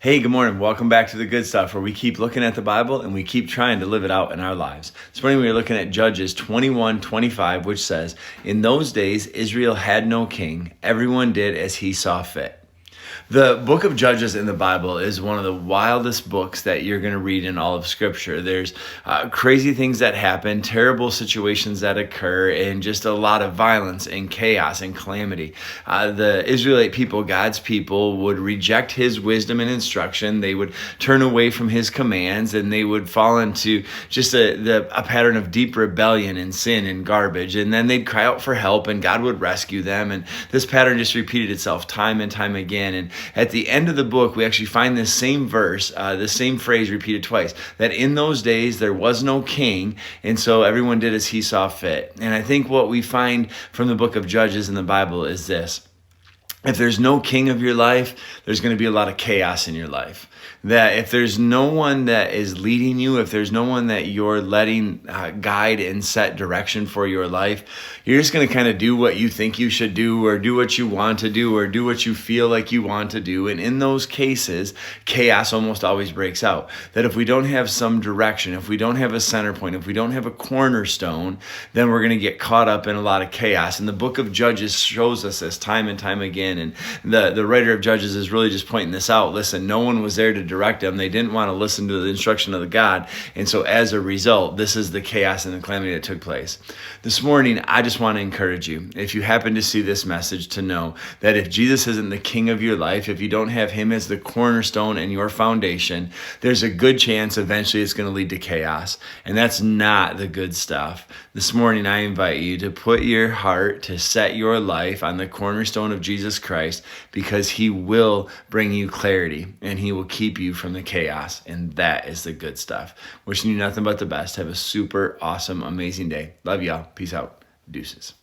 Hey, good morning. Welcome back to the good stuff where we keep looking at the Bible and we keep trying to live it out in our lives. This morning we are looking at Judges 21:25, which says, "In those days Israel had no king. Everyone did as he saw fit." The book of Judges in the Bible is one of the wildest books that you're going to read in all of Scripture. There's crazy things that happen, terrible situations that occur, and just a lot of violence and chaos and calamity. The Israelite people, God's people, would reject his wisdom and instruction. They would turn away from his commands, and they would fall into just a pattern of deep rebellion and sin and garbage. And then they'd cry out for help, and God would rescue them. And this pattern just repeated itself time and time again. And at the end of the book, we actually find this same verse, the same phrase repeated twice, that in those days there was no king, and so everyone did as he saw fit. And I think what we find from the book of Judges in the Bible is this. If there's no king of your life, there's going to be a lot of chaos in your life. That if there's no one that is leading you, if there's no one that you're letting guide and set direction for your life, you're just going to kind of do what you think you should do, or do what you want to do, or do what you feel like you want to do. And in those cases, chaos almost always breaks out. That if we don't have some direction, if we don't have a center point, if we don't have a cornerstone, then we're going to get caught up in a lot of chaos. And the book of Judges shows us this time and time again. And the writer of Judges is really just pointing this out. Listen, no one was there to direct them. They didn't want to listen to the instruction of the God. And so as a result, this is the chaos and the calamity that took place. This morning, I just want to encourage you, if you happen to see this message, to know that if Jesus isn't the king of your life, if you don't have him as the cornerstone and your foundation, there's a good chance eventually it's going to lead to chaos. And that's not the good stuff. This morning, I invite you to put your heart, to set your life on the cornerstone of Jesus Christ, because he will bring you clarity and he will keep you from the chaos. And that is the good stuff. Wishing you nothing but the best. Have a super awesome, amazing day. Love y'all. Peace out. Deuces.